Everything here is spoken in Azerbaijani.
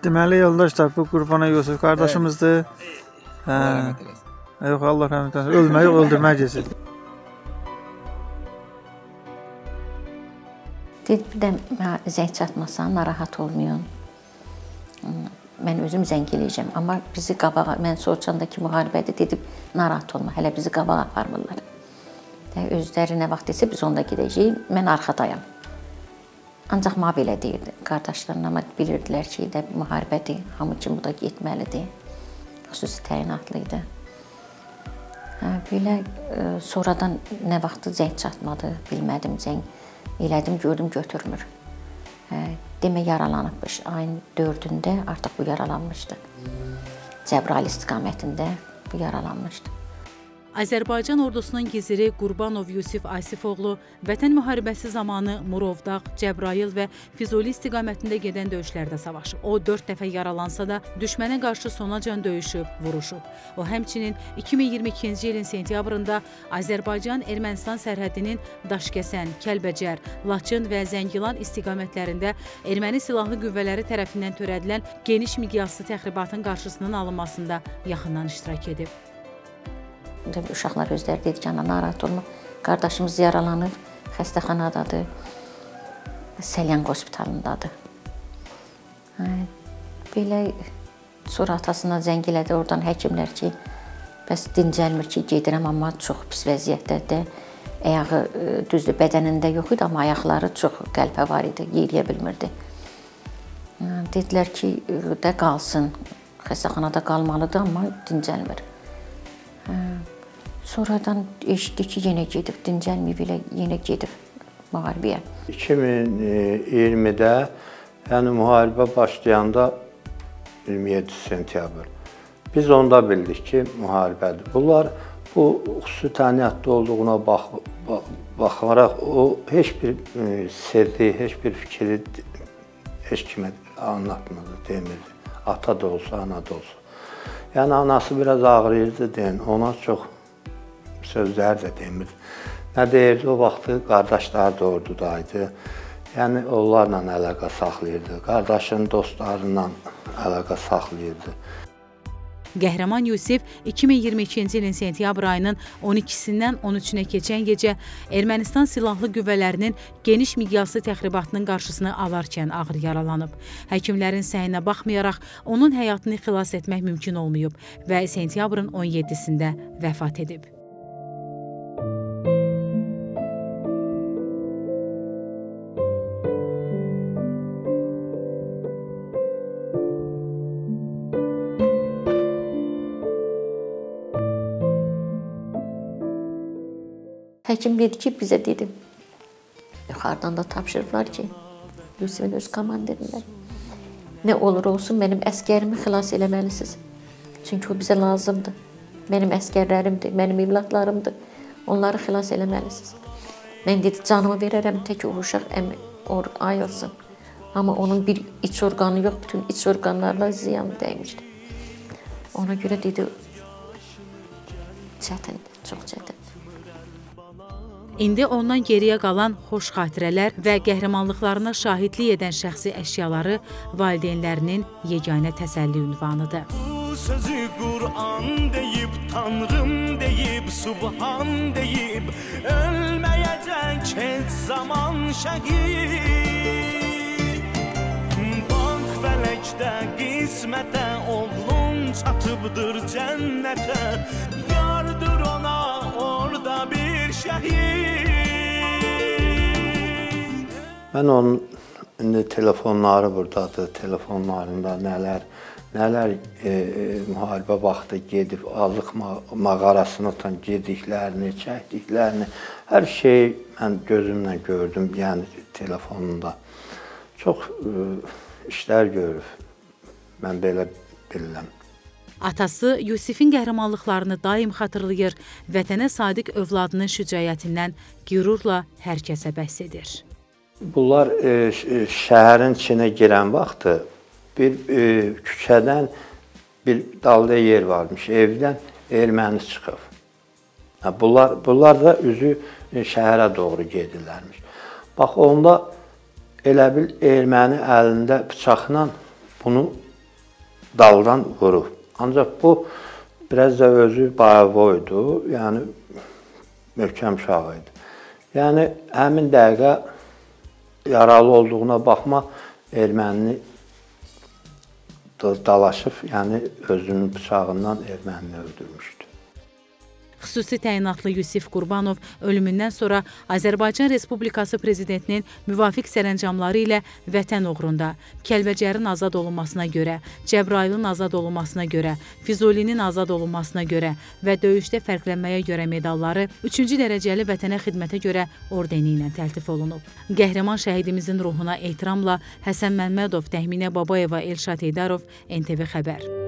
Deməli, yoldaşlar, bu Qurban Yusif qardaşımızdır. Allah rəhmət eləsin. Yox, Allah rəhmət eləsin. Ölmək yox, öldürmək geçir. Dedi, bir də zəng çatmasa, narahat olmayın. Mən özüm zəng eləyəcəm. Amma bizi qabağa, mən soruşandakı müharibədə dedim, narahat olma, hələ bizi qabağa aparmırlar. Özləri nə vaxt desə, biz onda gedəcəyik, mən arxadayam. Ancaq ma belə deyirdi qardaşlarına, amma bilirdilər ki, müharibədir, hamı kimi bu da getməlidir. Xüsusi təyinatlıydı. Belə sonradan nə vaxtı zəng çatmadı, bilmədim, zəng elədim, gördüm, götürmür. Demək yaralanıbmış, ayın 4-də artıq bu yaralanmışdı. Cəbrayıl istiqamətində bu yaralanmışdı. Azərbaycan ordusunun giziri Qurbanov Yusif Asifoğlu Vətən müharibəsi zamanı Murovdağ, Cəbrayıl və Füzuli istiqamətində gedən döyüşlərdə savaşıb. O 4 dəfə yaralansa da düşmənə qarşı sonacan döyüşüb, vuruşub. O həmçinin 2022-ci ilin sentyabrında Azərbaycan-Ermənistan sərhədinin Daşkəsən, Kəlbəcər, Laçın və Zəngilan istiqamətlərində erməni silahlı qüvvələri tərəfindən törədilən geniş miqyaslı təxribatın qarşısının alınmasında yaxından iştirak edib. Uşaqlar özləri dedi ki, ana narahat olma, qardaşımız yaralanıb, xəstəxanadadır, Səlyan hospitalındadır. Belə sonra atasına zəng elədi, oradan həkimlər ki, bəs dincəlmir ki, gedirəm, amma çox pis vəziyyətdədir. Ayağı düzdür, bədənində yox idi, amma ayaqları çox qəlpə var idi, yeriyə bilmirdi. Dedilər ki, də qalsın, xəstəxanada qalmalıdır, amma dincəlmir. Sonradan eşitdi ki, yenə gedib, dincəlməyib elə, yenə gedib müharibəyə. 2020-də, yəni müharibə başlayanda 27 sentyabr, biz onda bildik ki, müharibədir. Bunlar bu xüsusi təniyyatda olduğuna baxaraq, o heç bir sirri, heç bir fikri heç kimə anlatmadı, demirdi. Ata da olsa, ana da olsa. Yəni, anası biraz ağrıyırdı, deyin, ona çox sözlər də demir. Nə deyirdi, o vaxtı qardaşlar da ordudaydı. Yəni, onlarla əlaqə saxlayırdı. Qardaşın dostlarından əlaqə saxlayırdı. Qəhrəman Yusif 2022-ci ilin sentyabr ayının 12-sindən 13-nə keçən gecə Ermənistan silahlı qüvvələrinin geniş miqyaslı təxribatının qarşısını alarkən ağır yaralanıb. Həkimlərin səyinə baxmayaraq onun həyatını xilas etmək mümkün olmayıb və sentyabrın 17-sində vəfat edib. Həkim dedi ki, bizə dedi, yuxarıdan da tapşırıblar ki, Yusifin öz komandirindən, nə olur olsun, mənim əskərimi xilas eləməlisiniz. Çünki o bizə lazımdır. Mənim əskərlərimdir, mənim evladlarımdır. Onları xilas eləməlisiniz. Mən dedi, canımı verərəm, tək o uşaq ayılsın. Amma onun bir iç orqanı yox, bütün iç orqanlarla ziyan dəymişdi. Ona görə dedi, çətindir, çox çətindir. İndi ondan geriyə qalan xoş xatirələr və qəhrəmanlıqlarına şahidlik edən şəxsi əşyaları valideynlərinin yeganə təsəlli ünvanıdır. Bu sözü Qur'an deyib, Tanrım deyib, Subhan deyib, ölməyəcək heç zaman şəhid. Bax fələkdə, qismətə, oğlun çatıbdır cənnətə, yardır ona orada bir şəhid. Mən onun telefonları buradadır, telefonlarında nələr müharibə vaxtı gedib, Azıq mağarasına gediklərini, çəkdiklərini, hər şeyi mən gözümlə gördüm, yəni telefonunda. Çox işlər görüb, mən belə bilirəm. Atası Yusifin qəhrəmanlıqlarını daim xatırlayır, vətənə sadiq övladının şücaətindən qürurla hər kəsə bəhs edir. Bunlar şəhərin içinə girən vaxtı bir küçədən bir dalda yer varmış, evdən erməni çıxıb. Bunlar da üzü şəhərə doğru gedirlərmiş. Bax, onda elə bil erməni əlində bıçaqla bunu daldan vurub. Ancaq bu biraz da özü bayavoydu, yəni möhkəm uşaq idi. Yəni həmin dəqiqə yaralı olduğuna baxma ermənini dalaşıb, yəni özünün bıçağından ermənini öldürmüşdü. Xüsusi təyinatlı Yusif Qurbanov ölümündən sonra Azərbaycan Respublikası Prezidentinin müvafiq sərəncamları ilə vətən uğrunda Kəlbəcərin azad olunmasına görə, Cəbrayılın azad olunmasına görə, Füzulinin azad olunmasına görə və döyüşdə fərqlənməyə görə medalları 3-cü dərəcəli vətənə xidmətə görə ordeni ilə təltif olunub. Qəhrəman şəhidimizin ruhuna ehtiramla Həsən Məmmədov, Təxminə Babayeva, Elşad Heydarov, NTV Xəbər.